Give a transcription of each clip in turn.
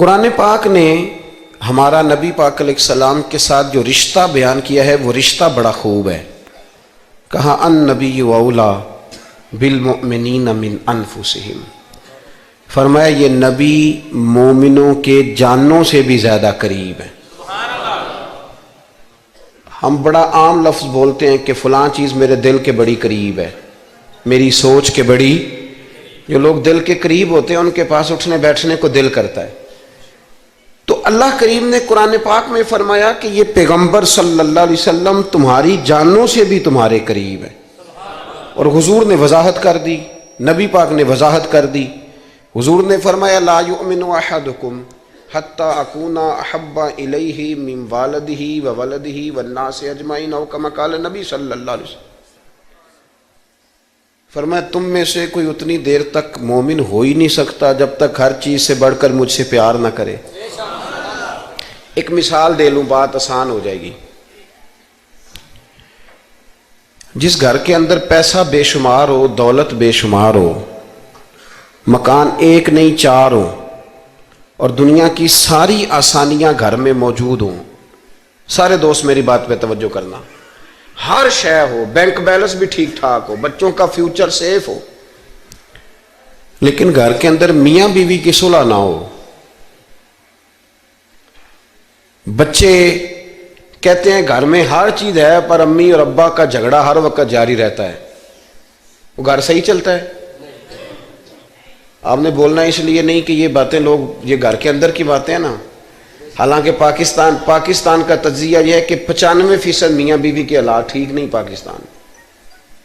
قرآن پاک نے ہمارا نبی پاک علیہ السلام کے ساتھ جو رشتہ بیان کیا ہے وہ رشتہ بڑا خوب ہے. کہا النبی اولا بالمؤمنین من انفسہم، فرمایا یہ نبی مومنوں کے جانوں سے بھی زیادہ قریب ہے. ہم بڑا عام لفظ بولتے ہیں کہ فلاں چیز میرے دل کے بڑی قریب ہے، میری سوچ کے بڑی. جو لوگ دل کے قریب ہوتے ہیں ان کے پاس اٹھنے بیٹھنے کو دل کرتا ہے. تو اللہ کریم نے قرآن پاک میں فرمایا کہ یہ پیغمبر صلی اللہ علیہ وسلم تمہاری جانوں سے بھی تمہارے قریب ہے. اور حضور نے وضاحت کر دی، نبی پاک نے وضاحت کر دی. حضور نے فرمایا لا یؤمن احدکم حتی اکون احب الیہ من والدہ وولدہ والناس اجمعین او کما قال نبی صلی اللہ علیہ وسلم. فرمایا تم میں سے کوئی اتنی دیر تک مومن ہو ہی نہیں سکتا جب تک ہر چیز سے بڑھ کر مجھ سے پیار نہ کرے. ایک مثال دے لوں، بات آسان ہو جائے گی. جس گھر کے اندر پیسہ بے شمار ہو، دولت بے شمار ہو، مکان ایک نہیں چار ہو، اور دنیا کی ساری آسانیاں گھر میں موجود ہوں، سارے دوست میری بات پہ توجہ کرنا، ہر شے ہو، بینک بیلنس بھی ٹھیک ٹھاک ہو، بچوں کا فیوچر سیف ہو، لیکن گھر کے اندر میاں بیوی کی صلح نہ ہو. بچے کہتے ہیں گھر میں ہر چیز ہے پر امی اور ابا کا جھگڑا ہر وقت جاری رہتا ہے، وہ گھر صحیح چلتا ہے؟ آپ نے بولنا اس لیے نہیں کہ یہ باتیں لوگ، یہ گھر کے اندر کی باتیں ہیں نا. حالانکہ پاکستان کا تجزیہ یہ ہے کہ 95% میاں بیوی کے حالات ٹھیک نہیں. پاکستان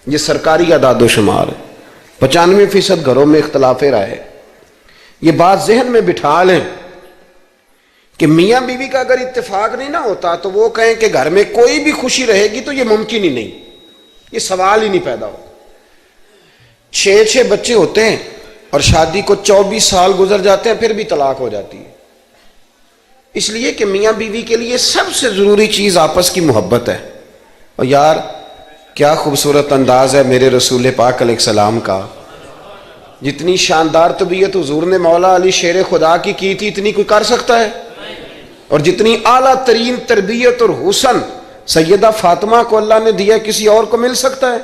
یہ سرکاری اعداد و شمار ہے. 95% گھروں میں اختلاف رائے. یہ بات ذہن میں بٹھا لیں کہ میاں بیوی کا اگر اتفاق نہیں نہ ہوتا تو وہ کہیں کہ گھر میں کوئی بھی خوشی رہے گی تو یہ ممکن ہی نہیں، یہ سوال ہی نہیں پیدا ہو. 6 بچے ہوتے ہیں اور شادی کو 24 سال گزر جاتے ہیں پھر بھی طلاق ہو جاتی ہے. اس لیے کہ میاں بیوی کے لیے سب سے ضروری چیز آپس کی محبت ہے. اور یار کیا خوبصورت انداز ہے میرے رسول پاک علیہ السلام کا. جتنی شاندار طبیعت حضور نے مولا علی شیر خدا کی تھی اتنی کوئی کر سکتا ہے؟ اور جتنی اعلیٰ ترین تربیت اور حسن سیدہ فاطمہ کو اللہ نے دیا کسی اور کو مل سکتا ہے؟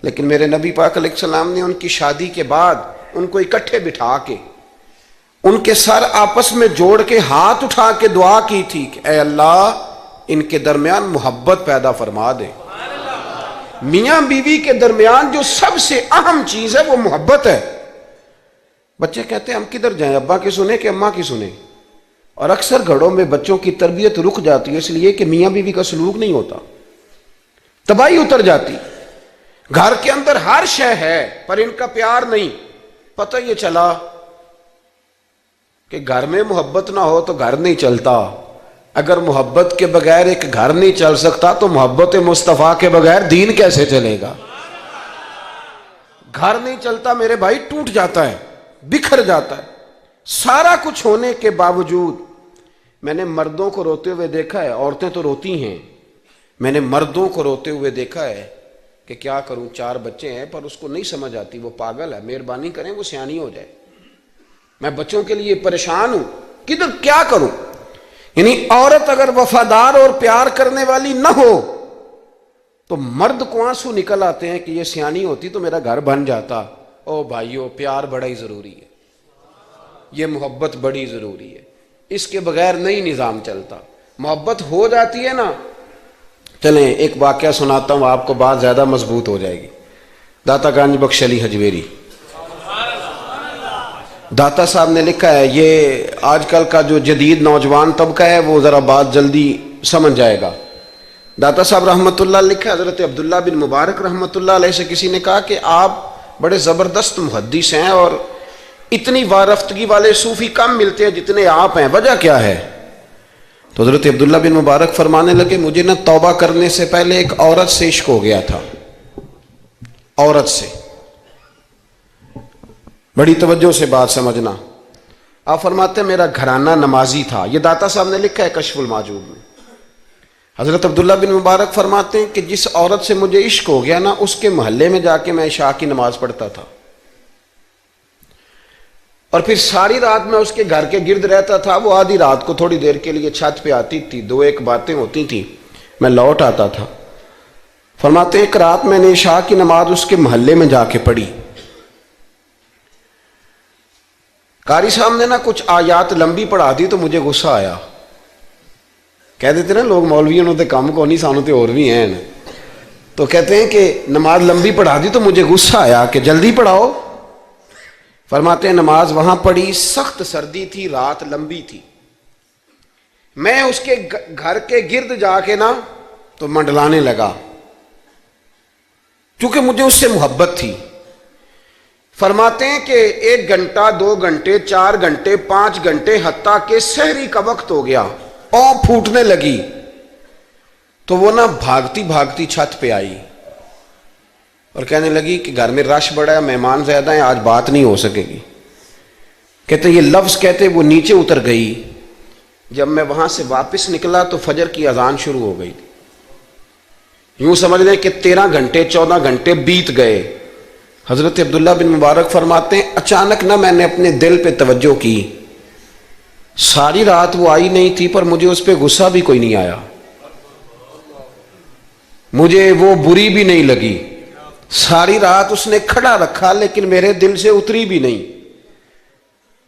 لیکن میرے نبی پاک علیہ السلام نے ان کی شادی کے بعد ان کو اکٹھے بٹھا کے ان کے سر آپس میں جوڑ کے ہاتھ اٹھا کے دعا کی تھی کہ اے اللہ ان کے درمیان محبت پیدا فرما دے. میاں بیوی کے درمیان جو سب سے اہم چیز ہے وہ محبت ہے. بچے کہتے ہیں ہم کدھر جائیں، ابا کی سنیں کہ اماں کی سنیں؟ اور اکثر گھروں میں بچوں کی تربیت رک جاتی ہے اس لیے کہ میاں بیوی کا سلوک نہیں ہوتا، تباہی اتر جاتی. گھر کے اندر ہر شے ہے پر ان کا پیار نہیں. پتہ یہ چلا کہ گھر میں محبت نہ ہو تو گھر نہیں چلتا. اگر محبت کے بغیر ایک گھر نہیں چل سکتا تو محبت مصطفیٰ کے بغیر دین کیسے چلے گا؟ گھر نہیں چلتا میرے بھائی، ٹوٹ جاتا ہے، بکھر جاتا ہے. سارا کچھ ہونے کے باوجود میں نے مردوں کو روتے ہوئے دیکھا ہے، عورتیں تو روتی ہیں، میں نے مردوں کو روتے ہوئے دیکھا ہے کہ کیا کروں 4 بچے ہیں پر اس کو نہیں سمجھ آتی، وہ پاگل ہے، مہربانی کریں وہ سیانی ہو جائے، میں بچوں کے لیے پریشان ہوں، کدھر کیا کروں. یعنی عورت اگر وفادار اور پیار کرنے والی نہ ہو تو مرد کو آنسو نکل آتے ہیں کہ یہ سیانی ہوتی تو میرا گھر بن جاتا. او بھائیو پیار بڑا ہی ضروری ہے، یہ محبت بڑی ضروری ہے، اس کے بغیر نہیں نظام چلتا. محبت ہو جاتی ہے نا. چلیں ایک واقعہ سناتا ہوں آپ کو، بات زیادہ مضبوط ہو جائے گی. داتا گنج بخش علی حجویری داتا صاحب نے لکھا ہے، یہ آج کل کا جو جدید نوجوان طبقہ ہے وہ ذرا بات جلدی سمجھ جائے گا. داتا صاحب رحمۃ اللہ لکھا ہے، حضرت عبداللہ بن مبارک رحمۃ اللہ علیہ سے کسی نے کہا کہ آپ بڑے زبردست محدث ہیں اور اتنی وارفتگی والے صوفی کم ملتے ہیں جتنے آپ ہیں، وجہ کیا ہے؟ تو حضرت عبداللہ بن مبارک فرمانے لگے مجھے نہ توبہ کرنے سے پہلے ایک عورت سے عشق ہو گیا تھا، عورت سے. بڑی توجہ سے بات سمجھنا. آپ فرماتے ہیں میرا گھرانہ نمازی تھا. یہ داتا صاحب نے لکھا ہے کشف المعجوب میں. حضرت عبداللہ بن مبارک فرماتے ہیں کہ جس عورت سے مجھے عشق ہو گیا نا اس کے محلے میں جا کے میں عشاء کی نماز پڑھتا تھا. اور پھر ساری رات میں اس کے گھر کے گرد رہتا تھا. وہ آدھی رات کو تھوڑی دیر کے لیے چھت پہ آتی تھی, 2-1 باتیں ہوتی تھیں, میں لوٹ آتا تھا. فرماتے ایک رات میں نے عشاء کی نماز اس کے محلے میں جا کے پڑھی. قاری صاحب نے نا کچھ آیات لمبی پڑھا دی تو مجھے غصہ آیا. کہہ دیتے نا لوگ مولویوں نے کام کو نہیں, سانو تے اور بھی ہیں. تو کہتے ہیں کہ نماز لمبی پڑھا دی تو مجھے غصہ آیا کہ جلدی پڑھاؤ. فرماتے ہیں نماز وہاں پڑھی, سخت سردی تھی, رات لمبی تھی. میں اس کے گھر کے گرد جا کے نا تو منڈلانے لگا, کیونکہ مجھے اس سے محبت تھی. فرماتے ہیں کہ 1 گھنٹہ, 2 گھنٹے, 4 گھنٹے, 5 گھنٹے, حتیٰ کہ سحری کا وقت ہو گیا, اونھ پھوٹنے لگی. تو وہ نا بھاگتی بھاگتی چھت پہ آئی اور کہنے لگی کہ گھر میں رش بڑا ہے, مہمان زیادہ ہیں, آج بات نہیں ہو سکے گی. کہتے یہ لفظ کہتے وہ نیچے اتر گئی. جب میں وہاں سے واپس نکلا تو فجر کی اذان شروع ہو گئی. یوں سمجھ لیں کہ 13 گھنٹے 14 گھنٹے بیت گئے. حضرت عبداللہ بن مبارک فرماتے ہیں اچانک نہ میں نے اپنے دل پہ توجہ کی. ساری رات وہ آئی نہیں تھی پر مجھے اس پہ غصہ بھی کوئی نہیں آیا, مجھے وہ بری بھی نہیں لگی. ساری رات اس نے کھڑا رکھا لیکن میرے دل سے اتری بھی نہیں.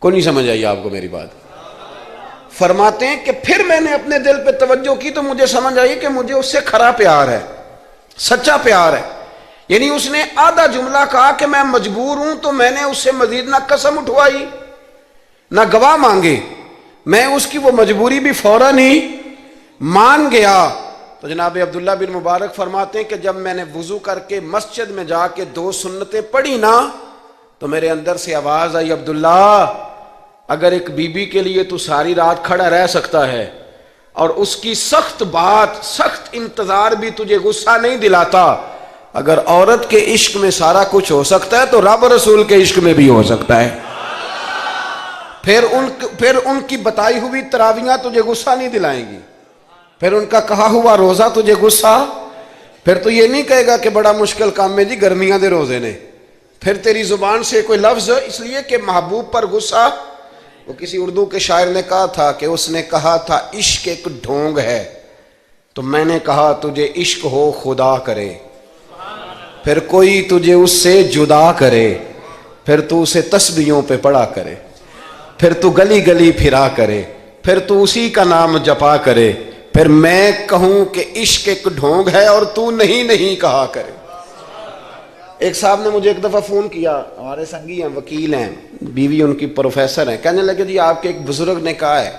کوئی نہیں سمجھ آئی آپ کو میری بات؟ فرماتے ہیں کہ پھر میں نے اپنے دل پہ توجہ کی تو مجھے سمجھ آئی کہ مجھے اس سے کھرا پیار ہے, سچا پیار ہے. یعنی اس نے آدھا جملہ کہا کہ میں مجبور ہوں, تو میں نے اس سے مزید نہ قسم اٹھوائی نہ گواہ مانگے, میں اس کی وہ مجبوری بھی فوراً ہی مان گیا. تو جناب عبداللہ بن مبارک فرماتے ہیں کہ جب میں نے وضو کر کے مسجد میں جا کے 2 سنتیں پڑھی نا تو میرے اندر سے آواز آئی, عبداللہ اگر ایک بی بی کے لیے تو ساری رات کھڑا رہ سکتا ہے اور اس کی سخت بات, سخت انتظار بھی تجھے غصہ نہیں دلاتا, اگر عورت کے عشق میں سارا کچھ ہو سکتا ہے تو رب رسول کے عشق میں بھی ہو سکتا ہے. پھر ان کی بتائی ہوئی تراویحاں تجھے غصہ نہیں دلائیں گی, پھر ان کا کہا ہوا روزہ تجھے غصہ, پھر تو یہ نہیں کہے گا کہ بڑا مشکل کام ہے جی گرمیاں دے روزے نے. پھر تیری زبان سے کوئی لفظ, اس لیے کہ محبوب پر غصہ. وہ کسی اردو کے شاعر نے کہا تھا کہ اس نے کہا تھا عشق ایک ڈھونگ ہے, تو میں نے کہا تجھے عشق ہو خدا کرے, پھر کوئی تجھے اس سے جدا کرے, پھر تو اسے تسبیحوں پہ پڑا کرے, پھر تو گلی گلی پھرا کرے, پھر تو اسی کا نام جپا کرے, پھر میں کہوں کہ عشق ایک ڈھونگ ہے اور تو نہیں کہا کرے. ایک صاحب نے مجھے ایک دفعہ فون کیا, ہمارے سنگی ہیں, وکیل ہیں, بیوی ان کی پروفیسر ہیں. کہنے لگے جی آپ کے ایک بزرگ نے کہا ہے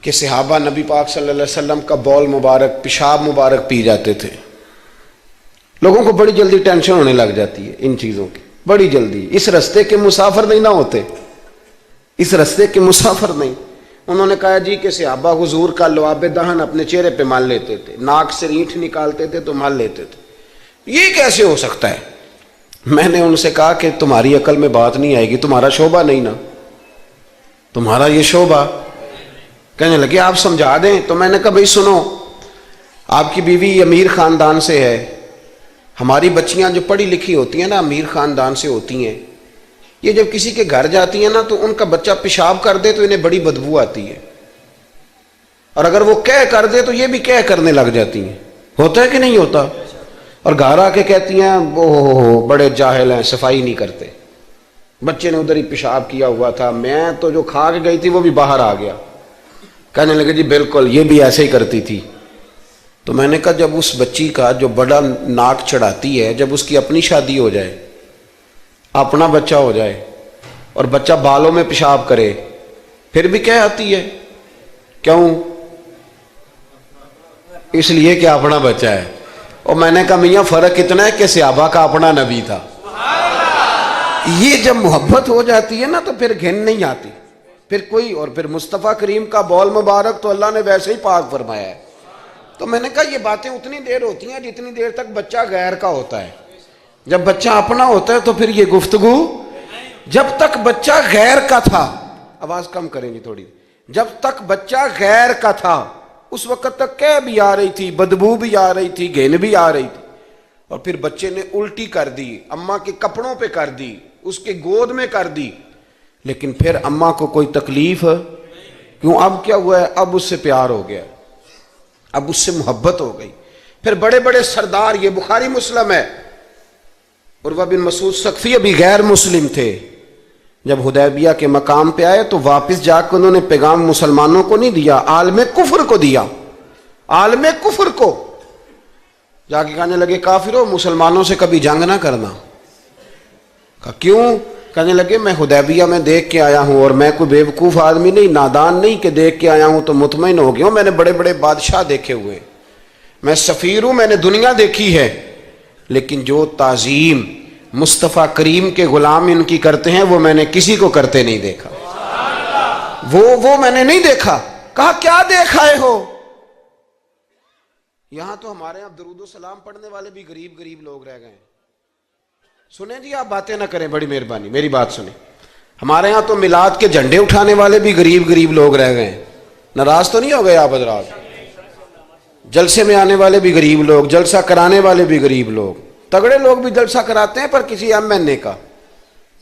کہ صحابہ نبی پاک صلی اللہ علیہ وسلم کا بول مبارک, پیشاب مبارک پی جاتے تھے. لوگوں کو بڑی جلدی ٹینشن ہونے لگ جاتی ہے ان چیزوں کی, بڑی جلدی. اس رستے کے مسافر نہیں نہ ہوتے, اس رستے کے مسافر نہیں. انہوں نے کہا جی کہ صحابہ حضور کا لعاب دہن اپنے چہرے پہ مال لیتے تھے, ناک سے رینٹھ نکالتے تھے تو مال لیتے تھے. یہ کیسے ہو سکتا ہے؟ میں نے ان سے کہا کہ تمہاری عقل میں بات نہیں آئے گی, تمہارا شعبہ نہیں نا, تمہارا یہ شعبہ. کہنے لگے آپ سمجھا دیں. تو میں نے کہا بھائی سنو, آپ کی بیوی امیر خاندان سے ہے, ہماری بچیاں جو پڑھی لکھی ہوتی ہیں نا امیر خاندان سے ہوتی ہیں, یہ جب کسی کے گھر جاتی ہیں نا تو ان کا بچہ پیشاب کر دے تو انہیں بڑی بدبو آتی ہے, اور اگر وہ کہہ کر دے تو یہ بھی کہہ کرنے لگ جاتی ہیں. ہوتا ہے کہ نہیں ہوتا؟ اور گھر آ کے کہتی ہیں وہ بڑے جاہل ہیں, صفائی نہیں کرتے, بچے نے ادھر ہی پیشاب کیا ہوا تھا, میں تو جو کھا کے گئی تھی وہ بھی باہر آ گیا. کہنے لگے جی بالکل یہ بھی ایسے ہی کرتی تھی. تو میں نے کہا جب اس بچی کا جو بڑا ناک چڑھاتی ہے, جب اس کی اپنی شادی ہو جائے, اپنا بچہ ہو جائے اور بچہ بالوں میں پیشاب کرے, پھر بھی کیا آتی ہے؟ کیوں؟ اس لیے کہ اپنا بچہ ہے. اور میں نے کہا میاں فرق اتنا ہے کہ صحابہ کا اپنا نبی تھا. یہ جب محبت ہو جاتی ہے نا تو پھر گھن نہیں آتی پھر کوئی. اور پھر مصطفیٰ کریم کا بول مبارک تو اللہ نے ویسے ہی پاک فرمایا ہے. تو میں نے کہا یہ باتیں اتنی دیر ہوتی ہیں جتنی دیر تک بچہ غیر کا ہوتا ہے. جب بچہ اپنا ہوتا ہے تو پھر یہ گفتگو. جب تک بچہ غیر کا تھا, آواز کم کریں گی تھوڑی, جب تک بچہ غیر کا تھا اس وقت تک کہہ بھی آ رہی تھی, بدبو بھی آ رہی تھی, گھن بھی آ رہی تھی. اور پھر بچے نے الٹی کر دی, اماں کے کپڑوں پہ کر دی, اس کے گود میں کر دی. لیکن پھر اماں کو کوئی تکلیف کیوں؟ اب کیا ہوا ہے؟ اب اس سے پیار ہو گیا، اب اس سے محبت ہو گئی۔ پھر بڑے بڑے سردار، یہ بخاری مسلم ہے، عروہ بن مسعود ثقفی ابھی غیر مسلم تھے، جب حدیبیہ کے مقام پہ آئے تو واپس جا کے انہوں نے پیغام مسلمانوں کو نہیں دیا، عالم کفر کو دیا، عالم کفر کو جا کے کہنے لگے کافروں مسلمانوں سے کبھی جنگ نہ کرنا۔ کہا کیوں؟ کہنے لگے میں حدیبیہ میں دیکھ کے آیا ہوں، اور میں کوئی بیوقوف آدمی نہیں، نادان نہیں کہ دیکھ کے آیا ہوں تو مطمئن ہو گیا ہوں، میں نے بڑے بڑے بادشاہ دیکھے ہوئے، میں سفیر ہوں، میں نے دنیا دیکھی ہے، لیکن جو تعظیم مصطفیٰ کریم کے غلام ان کی کرتے ہیں وہ میں نے کسی کو کرتے نہیں دیکھا، وہ میں نے نہیں دیکھا۔ کہا کیا دیکھ آئے ہو؟ یہاں تو ہمارے یہاں درود و سلام پڑھنے والے بھی غریب غریب لوگ رہ گئے ہیں۔ سنیں جی، آپ باتیں نہ کریں، بڑی مہربانی میری بات سنیں۔ ہمارے یہاں تو میلاد کے جھنڈے اٹھانے والے بھی غریب غریب لوگ رہ گئے ہیں۔ ناراض تو نہیں ہو گئے آپ حضرات؟ جلسے میں آنے والے بھی غریب لوگ، جلسہ کرانے والے بھی غریب لوگ، تگڑے لوگ بھی جلسہ کراتے ہیں پر کسی ایم این اے کا،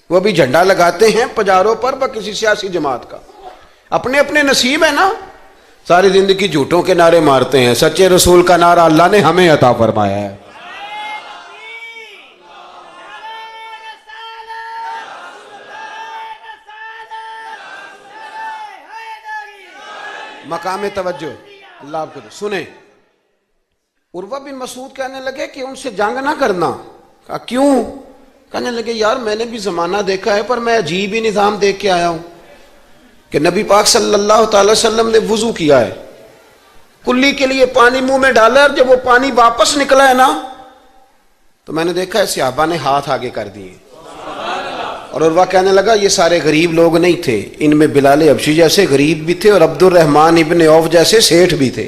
وہ بھی جھنڈا لگاتے ہیں پجاروں پر کسی سیاسی جماعت کا، اپنے اپنے نصیب ہے نا۔ ساری زندگی جھوٹوں کے نعرے مارتے ہیں، سچے رسول کا نعرہ اللہ نے ہمیں عطا فرمایا ہے۔ مقام توجہ اللہ آپ کو دے۔ سنیں، عروہ بن مسعود کہنے لگے کہ ان سے جنگ نہ کرنا۔ کہا کیوں؟ کہنے لگے یار میں نے بھی زمانہ دیکھا ہے پر میں عجیب ہی نظام دیکھ کے آیا ہوں کہ نبی پاک صلی اللہ تعالی وسلم نے وضو کیا ہے، کلی کے لیے پانی منہ میں ڈالا، اور جب وہ پانی واپس نکلا ہے نا تو میں نے دیکھا ہے صحابہ نے ہاتھ آگے کر دیے۔ اور عروہ کہنے لگا یہ سارے غریب لوگ نہیں تھے، ان میں بلال حبشی جیسے غریب بھی تھے اور عبد الرحمن ابن عوف جیسے سیٹھ بھی تھے۔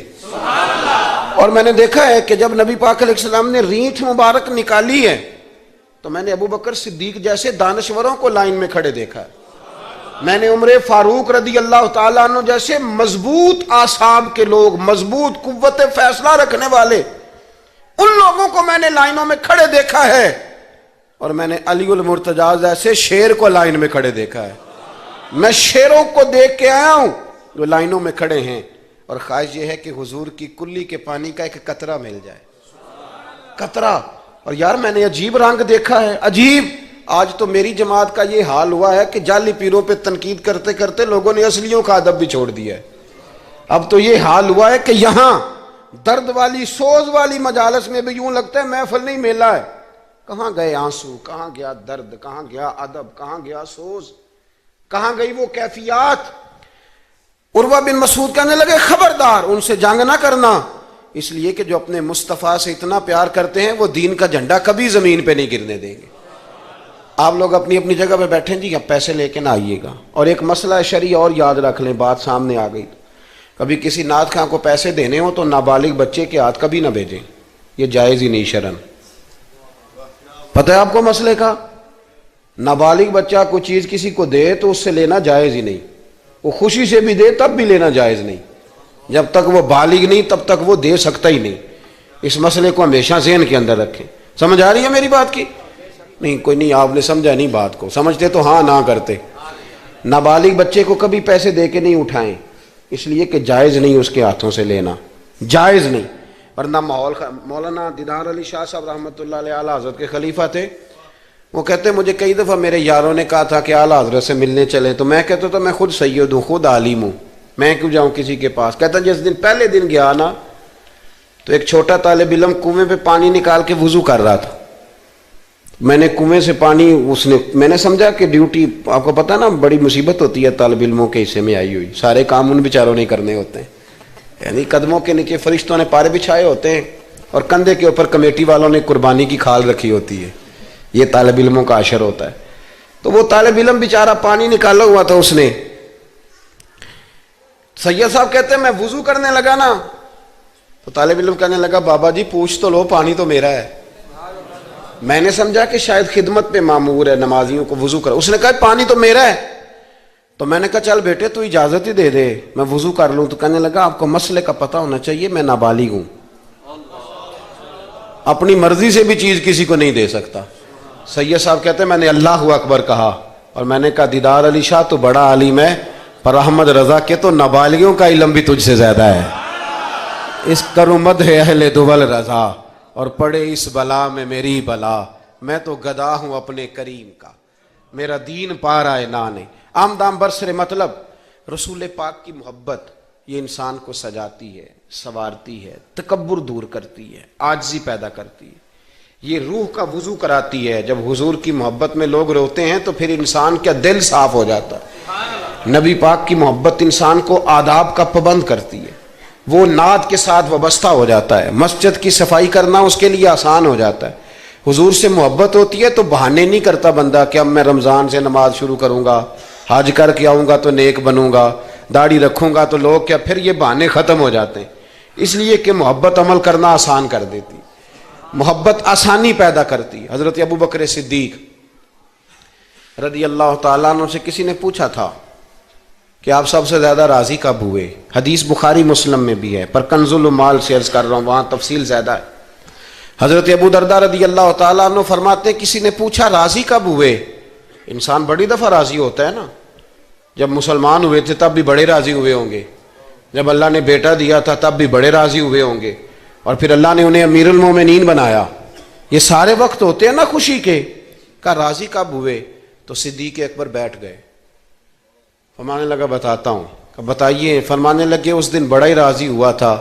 اور میں نے دیکھا ہے کہ جب نبی پاک علیہ السلام نے رینٹ مبارک نکالی ہے تو میں نے ابو بکر صدیق جیسے دانشوروں کو لائن میں کھڑے دیکھا ہے، میں نے عمر فاروق رضی اللہ تعالیٰ عنہ جیسے مضبوط اعصاب کے لوگ، مضبوط قوت فیصلہ رکھنے والے، ان لوگوں کو میں نے لائنوں میں کھڑے دیکھا ہے، اور میں نے علی المرتضیٰ ایسے شیر کو لائن میں کھڑے دیکھا ہے۔ میں شیروں کو دیکھ کے آیا ہوں جو لائنوں میں کھڑے ہیں، اور خواہش یہ ہے کہ حضور کی کلی کے پانی کا ایک قطرہ مل جائے، قطرہ۔ اور یار میں نے عجیب رنگ دیکھا ہے، عجیب۔ آج تو میری جماعت کا یہ حال ہوا ہے کہ جعلی پیروں پہ تنقید کرتے کرتے لوگوں نے اصلیوں کا ادب بھی چھوڑ دیا ہے۔ اب تو یہ حال ہوا ہے کہ یہاں درد والی سوز والی مجالس میں بھی یوں لگتا ہے محفل نہیں میلہ ہے۔ کہاں گئے آنسو، کہاں گیا درد، کہاں گیا ادب، کہاں گیا سوز، کہاں گئی وہ کیفیات؟ عروہ بن مسعود کہنے لگے خبردار ان سے جنگ نہ کرنا، اس لیے کہ جو اپنے مصطفیٰ سے اتنا پیار کرتے ہیں وہ دین کا جھنڈا کبھی زمین پہ نہیں گرنے دیں گے۔ آپ لوگ اپنی اپنی جگہ پہ بیٹھیں جی، اب پیسے لے کے نہ آئیے گا۔ اور ایک مسئلہ شرعی اور یاد رکھ لیں، بات سامنے آ گئی، کبھی کسی نعت خواں کو پیسے دینے ہوں تو نابالغ بچے کے ہاتھ کبھی نہ بھیجیں، یہ جائز ہی نہیں شرعن۔ پتہ ہے آپ کو مسئلے کا؟ نابالغ بچہ کوئی چیز کسی کو دے تو اس سے لینا جائز ہی نہیں، وہ خوشی سے بھی دے تب بھی لینا جائز نہیں، جب تک وہ بالغ نہیں تب تک وہ دے سکتا ہی نہیں۔ اس مسئلے کو ہمیشہ ذہن کے اندر رکھیں۔ سمجھ آ رہی ہے میری بات کی؟ نہیں کوئی نہیں، آپ نے سمجھا نہیں بات کو، سمجھتے تو ہاں نہ کرتے۔ نابالغ بچے کو کبھی پیسے دے کے نہیں اٹھائیں، اس لیے کہ جائز نہیں اس کے ہاتھوں سے لینا، جائز نہیں۔ ورنہ مولانا دیدار علی شاہ صاحب رحمۃ اللہ علیہ اعلیٰ حضرت کے خلیفہ تھے، وہ کہتے مجھے کئی دفعہ میرے یاروں نے کہا تھا کہ اعلیٰ حضرت سے ملنے چلے، تو میں کہتا تھا میں خود سید ہوں، خود عالم ہوں، میں کیوں جاؤں کسی کے پاس۔ کہتا جس دن پہلے دن گیا نا تو ایک چھوٹا طالب علم کنویں پہ پانی نکال کے وضو کر رہا تھا، میں نے کنویں سے پانی میں نے سمجھا کہ ڈیوٹی، آپ کو پتہ نا بڑی مصیبت ہوتی ہے طالب علموں کے حصے میں آئی ہوئی، سارے کام ان بیچاروں نہیں کرنے ہوتے ہیں، یعنی قدموں کے نیچے فرشتوں نے پارے بچھائے ہوتے ہیں اور کندھے کے اوپر کمیٹی والوں نے قربانی کی کھال رکھی ہوتی ہے، یہ طالب علموں کا عشر ہوتا ہے۔ تو وہ طالب علم بیچارہ پانی نکالا ہوا تھا، اس نے، سید صاحب کہتے ہیں میں وضو کرنے لگا نا تو طالب علم کہنے لگا بابا جی پوچھ تو لو، پانی تو میرا ہے۔ میں نے سمجھا کہ شاید خدمت پہ مامور ہے، نمازیوں کو وضو کر، اس نے کہا پانی تو میرا ہے۔ تو میں نے کہا چل بیٹے تو اجازت ہی دے دے میں وضو کر لوں۔ تو کہنے لگا آپ کو مسئلے کا پتہ ہونا چاہیے، میں نابالغ ہوں، اپنی مرضی سے بھی چیز کسی کو نہیں دے سکتا۔ سید صاحب کہتے ہیں میں نے اللہ اکبر کہا اور میں نے کہا دیدار علی شاہ تو بڑا عالم ہے، پر احمد رضا کے تو نابالغوں کا علم بھی تجھ سے زیادہ ہے۔ اس کرو مدح اہل دول رضا، اور پڑے اس بلا میں میری بلا، میں تو گدا ہوں اپنے کریم کا، میرا دین پا رہا ہے نانے۔ آمدام برسر مطلب رسول پاک کی محبت یہ انسان کو سجاتی ہے، سنوارتی ہے، تکبر دور کرتی ہے، عاجزی پیدا کرتی ہے، یہ روح کا وضو کراتی ہے۔ جب حضور کی محبت میں لوگ روتے ہیں تو پھر انسان کا دل صاف ہو جاتا ہے۔ نبی پاک کی محبت انسان کو آداب کا پابند کرتی ہے، وہ نعت کے ساتھ وابستہ ہو جاتا ہے، مسجد کی صفائی کرنا اس کے لیے آسان ہو جاتا ہے۔ حضور سے محبت ہوتی ہے تو بہانے نہیں کرتا بندہ کہ اب میں رمضان سے نماز شروع کروں گا، حج کر کے آؤں گا تو نیک بنوں گا، داڑھی رکھوں گا تو لوگ کیا، پھر یہ بہانے ختم ہو جاتے ہیں، اس لیے کہ محبت عمل کرنا آسان کر دیتی، محبت آسانی پیدا کرتی۔ حضرت ابو بکر صدیق رضی اللہ تعالیٰ عنہ سے کسی نے پوچھا تھا کہ آپ سب سے زیادہ راضی کب ہوئے؟ حدیث بخاری مسلم میں بھی ہے، پر کنز المال سے عرض کر رہا ہوں، وہاں تفصیل زیادہ ہے۔ حضرت ابو درداء رضی اللہ تعالیٰ عنہ فرماتے ہیں کسی نے پوچھا راضی کب ہوئے؟ انسان بڑی دفعہ راضی ہوتا ہے نا، جب مسلمان ہوئے تھے تب بھی بڑے راضی ہوئے ہوں گے، جب اللہ نے بیٹا دیا تھا تب بھی بڑے راضی ہوئے ہوں گے، اور پھر اللہ نے انہیں امیر المومنین بنایا، یہ سارے وقت ہوتے ہیں نا خوشی کے۔ کہا راضی کب ہوئے؟ تو صدیق اکبر بیٹھ گئے، فرمانے لگا بتاتا ہوں۔ کہ بتائیے۔ فرمانے لگے اس دن بڑا ہی راضی ہوا تھا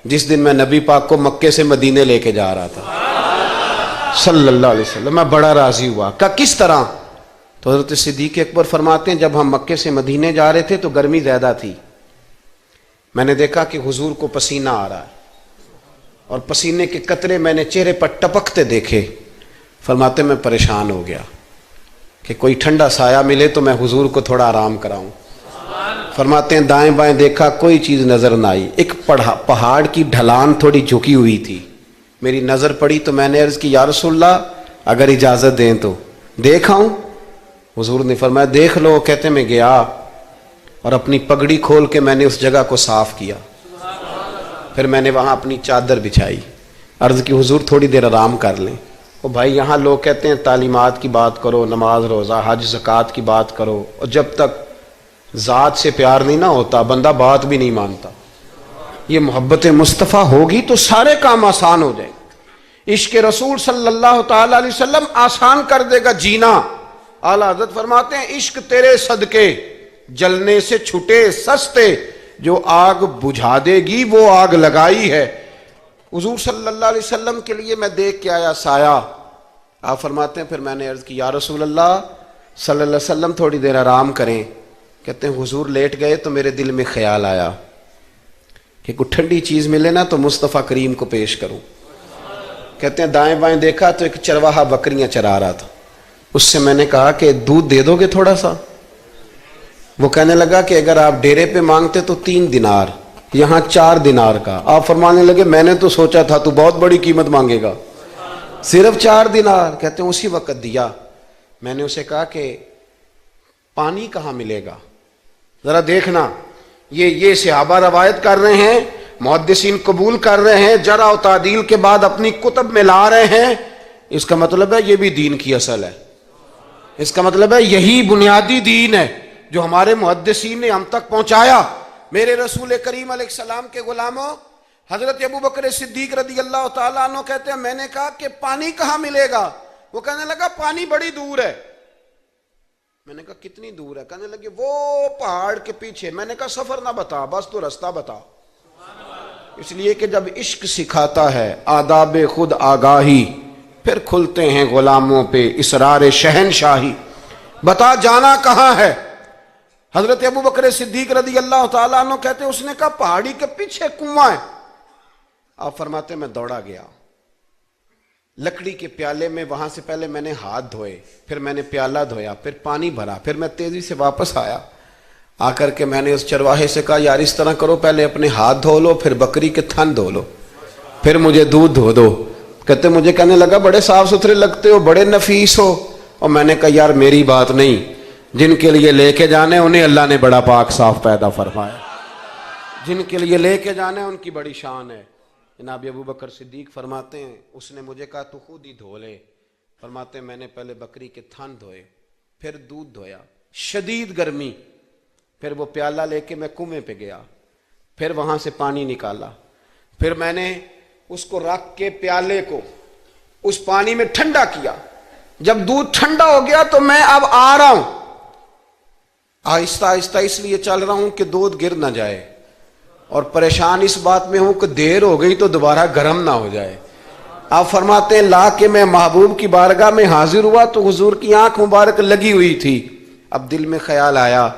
جس دن میں نبی پاک کو مکے سے مدینے لے کے جا رہا تھا صلی اللہ علیہ وسلم، میں بڑا راضی ہوا۔ کہا کس طرح؟ تو حضرت صدیق اکبر فرماتے ہیں جب ہم مکے سے مدینے جا رہے تھے تو گرمی زیادہ تھی، میں نے دیکھا کہ حضور کو پسینہ آ رہا ہے اور پسینے کے قطرے میں نے چہرے پر ٹپکتے دیکھے۔ فرماتے میں پریشان ہو گیا کہ کوئی ٹھنڈا سایہ ملے تو میں حضور کو تھوڑا آرام کراؤں۔ فرماتے ہیں دائیں بائیں دیکھا کوئی چیز نظر نہ آئی، ایک پہاڑ کی ڈھلان تھوڑی جھکی ہوئی تھی، میری نظر پڑی تو میں نے عرض کی یا رسول اللہ اگر اجازت دیں تو دیکھ آؤں؟ حضور نے فرمایا دیکھ لو۔ کہتے میں گیا اور اپنی پگڑی کھول کے میں نے اس جگہ کو صاف کیا، پھر میں نے وہاں اپنی چادر بچھائی، عرض کی حضور تھوڑی دیر آرام کر لیں۔ وہ بھائی یہاں لوگ کہتے ہیں تعلیمات کی بات کرو، نماز روزہ حج زکوٰۃ کی بات کرو، اور جب تک ذات سے پیار نہیں نہ ہوتا بندہ بات بھی نہیں مانتا۔ یہ محبت مصطفیٰ ہوگی تو سارے کام آسان ہو جائیں گے۔ عشق رسول صلی اللہ تعالی علیہ وسلم آسان کر دے گا جینا۔ اعلیٰ حضرت فرماتے ہیں عشق تیرے صدقے جلنے سے چھٹے سستے، جو آگ بجھا دے گی وہ آگ لگائی ہے۔ حضور صلی اللہ علیہ وسلم کے لیے میں دیکھ کے آیا سایہ، آپ فرماتے ہیں پھر میں نے عرض کی یا رسول اللہ صلی اللہ علیہ وسلم تھوڑی دیر آرام کریں۔ کہتے ہیں حضور لیٹ گئے تو میرے دل میں خیال آیا کہ کوئی ٹھنڈی چیز ملے نا تو مصطفیٰ کریم کو پیش کروں۔ کہتے ہیں دائیں بائیں دیکھا تو ایک چرواہا بکریاں چرا رہا تھا، اس سے میں نے کہا کہ دودھ دے دو گے تھوڑا سا؟ وہ کہنے لگا کہ اگر آپ ڈیرے پہ مانگتے تو 3 دینار، یہاں 4 دینار کا۔ آپ فرمانے لگے میں نے تو سوچا تھا تو بہت بڑی قیمت مانگے گا، صرف 4 دینار۔ کہتے ہیں اسی وقت دیا۔ میں نے اسے کہا کہ پانی کہاں ملے گا؟ ذرا دیکھنا، یہ صحابہ روایت کر رہے ہیں، محدثین قبول کر رہے ہیں، جرح و تعدیل کے بعد اپنی کتب میں لا رہے ہیں، اس کا مطلب ہے یہ بھی دین کی اصل ہے، اس کا مطلب ہے یہی بنیادی دین ہے جو ہمارے محدثین نے ہم تک پہنچایا۔ میرے رسول کریم علیہ السلام کے غلاموں، حضرت ابو بکر صدیق رضی اللہ تعالیٰ عنہ کہتے ہیں میں نے کہا کہ پانی کہاں ملے گا؟ وہ کہنے لگا پانی بڑی دور ہے۔ میں نے کہا کتنی دور ہے؟ کہنے لگے وہ پہاڑ کے پیچھے۔ میں نے کہا سفر نہ بتا، بس تو رستہ بتا۔ اس لیے کہ جب عشق سکھاتا ہے آداب خود آگاہی، پھر کھلتے ہیں غلاموں پہ اسرار شہنشاہی۔ بتا جانا کہاں ہے؟ حضرت ابو بکر صدیق رضی اللہ تعالیٰ عنہ کہتے ہیں اس نے کہا پہاڑی کے پیچھے کنواں ہے۔ آپ فرماتے میں دوڑا گیا، لکڑی کے پیالے میں وہاں سے پہلے میں نے ہاتھ دھوئے، پھر میں نے پیالہ دھویا، پھر پانی بھرا، پھر میں تیزی سے واپس آیا۔ آ کر کے میں نے اس چرواہے سے کہا یار اس طرح کرو، پہلے اپنے ہاتھ دھو لو، پھر بکری کے تھن دھو لو، پھر مجھے دودھ دھو دو۔ کہتے مجھے کہنے لگا بڑے صاف ستھرے لگتے ہو، بڑے نفیس ہو۔ اور میں نے کہا یار میری بات نہیں، جن کے لیے لے کے جانے انہیں اللہ نے بڑا پاک صاف پیدا فرمایا، جن کے لیے لے کے جانے ان کی بڑی شان ہے۔ جناب ابو بکر صدیق فرماتے ہیں اس نے مجھے کہا تو خود ہی دھو لے۔ فرماتے ہیں میں نے پہلے بکری کے تھن دھوئے، پھر دودھ دھویا، شدید گرمی، پھر وہ پیالہ لے کے میں کنویں پہ گیا، پھر وہاں سے پانی نکالا، پھر میں نے اس کو رکھ کے پیالے کو اس پانی میں ٹھنڈا کیا، جب دودھ ٹھنڈا ہو گیا تو میں اب آ رہا ہوں، آہستہ آہستہ اس لیے چل رہا ہوں کہ دودھ گر نہ جائے، اور پریشان اس بات میں ہوں کہ دیر ہو گئی تو دوبارہ گرم نہ ہو جائے۔ آپ فرماتے ہیں لا کے میں محبوب کی بارگاہ میں حاضر ہوا تو حضور کی آنکھ مبارک لگی ہوئی تھی، اب دل میں خیال آیا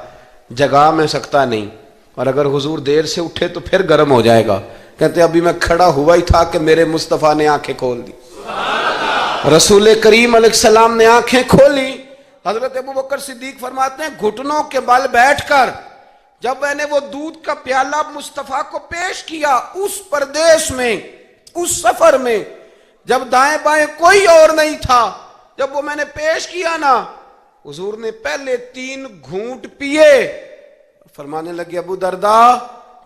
جگا میں سکتا نہیں، اور اگر حضور دیر سے اٹھے تو پھر گرم ہو جائے گا، کہتے ابھی میں کھڑا ہوا ہی تھا کہ میرے مصطفیٰ نے آنکھیں کھول دی، رسول کریم علیہ السلام نے آنکھیں کھولی۔ حضرت ابوبکر صدیق فرماتے ہیں گھٹنوں کے بل بیٹھ کر جب میں نے وہ دودھ کا پیالہ مصطفیٰ کو پیش کیا، اس پردیس میں، اس سفر میں، جب دائیں بائیں کوئی اور نہیں تھا، جب وہ میں نے پیش کیا نا، حضور نے پہلے 3 گھونٹ پیے، فرمانے لگے ابو درداء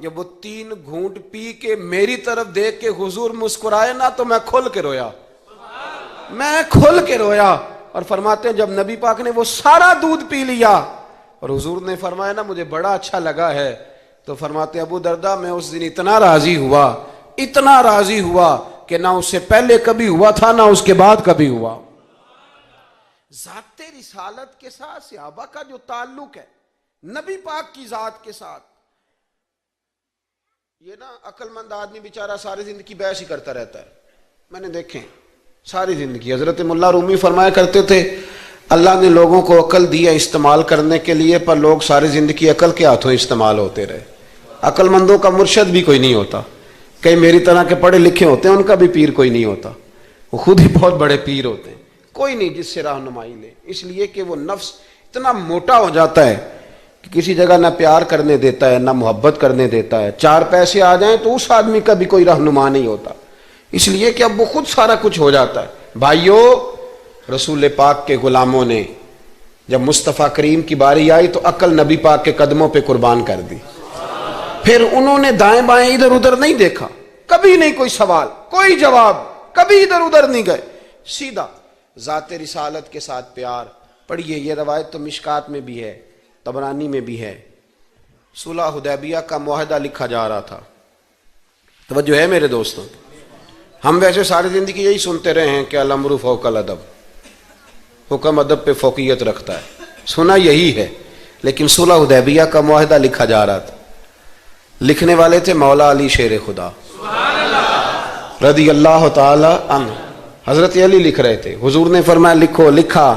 جب وہ 3 گھونٹ پی کے میری طرف دیکھ کے حضور مسکرائے نا تو میں کھل کے رویا، میں کھل کے رویا۔ اور فرماتے ہیں جب نبی پاک نے وہ سارا دودھ پی لیا اور حضور نے فرمایا نا مجھے بڑا اچھا لگا ہے، تو فرماتے ہیں ابو درداء میں اس دن اتنا راضی ہوا، اتنا راضی ہوا کہ نہ اس سے پہلے کبھی ہوا تھا نہ اس کے بعد کبھی ہوا۔ ذات رسالت کے ساتھ صحابہ کا جو تعلق ہے، نبی پاک کی ذات کے ساتھ، یہ نا عقل مند آدمی بیچارہ ساری زندگی بحث ہی کرتا رہتا ہے، میں نے دیکھیں ساری زندگی۔ حضرت ملا رومی فرمایا کرتے تھے اللہ نے لوگوں کو عقل دی ہے استعمال کرنے کے لیے، پر لوگ ساری زندگی عقل کے ہاتھوں استعمال ہوتے رہے، عقل مندوں کا مرشد بھی کوئی نہیں ہوتا، کئی میری طرح کے پڑھے لکھے ہوتے ہیں ان کا بھی پیر کوئی نہیں ہوتا، وہ خود ہی بہت بڑے پیر ہوتے ہیں، کوئی نہیں جس سے رہنمائی لے، اس لیے کہ وہ نفس اتنا موٹا ہو جاتا ہے کہ کسی جگہ نہ پیار کرنے دیتا ہے نہ محبت کرنے دیتا ہے، 4 پیسے آ جائیں تو اس آدمی کا بھی کوئی رہنما نہیں ہوتا، اس لیے کہ اب وہ خود سارا کچھ ہو جاتا ہے۔ بھائیو، رسول پاک کے غلاموں نے جب مصطفیٰ کریم کی باری آئی تو عقل نبی پاک کے قدموں پہ قربان کر دی، پھر انہوں نے دائیں بائیں ادھر ادھر نہیں دیکھا، کبھی نہیں کوئی سوال کوئی جواب، کبھی ادھر ادھر نہیں گئے، سیدھا ذات رسالت کے ساتھ پیار۔ پڑھیے یہ روایت تو مشکات میں بھی ہے، طبرانی میں بھی ہے، صلح حدیبیہ کا معاہدہ لکھا جا رہا تھا، توجہ ہے میرے دوستوں، ہم ویسے ساری زندگی یہی سنتے رہے ہیں کہ الامر فوق الادب، حکم ادب پہ فوقیت رکھتا ہے، سنا یہی ہے، لیکن صلح حدیبیہ کا معاہدہ لکھا جا رہا تھا، لکھنے والے تھے مولا علی شیر خدا رضی اللہ تعالی عنہ، حضرت علی لکھ رہے تھے، حضور نے فرمایا لکھو، لکھا،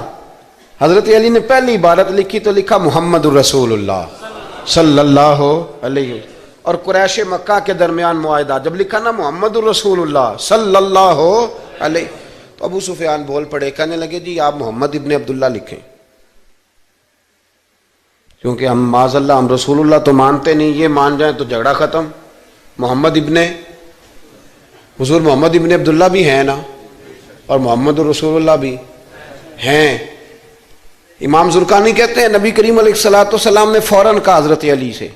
حضرت علی نے پہلی عبارت لکھی تو لکھا محمد الرسول اللہ صلی اللہ علیہ وسلم، اور قریش مکہ کے درمیان معاہدہ، جب لکھا نا محمد الرسول اللہ صلی اللہ علیہ، تو ابو سفیان بول پڑے، کہنے لگے جی آپ محمد ابن عبداللہ لکھیں، کیونکہ ہم معاذ اللہ ہم رسول اللہ تو مانتے نہیں، یہ مان جائیں تو جھگڑا ختم، محمد ابن، حضور محمد ابن عبداللہ بھی ہیں نا، اور محمد الرسول اللہ بھی ہیں۔ امام زرقانی کہتے ہیں نبی کریم علیہ السلام نے فوراً کہا حضرت علی سے،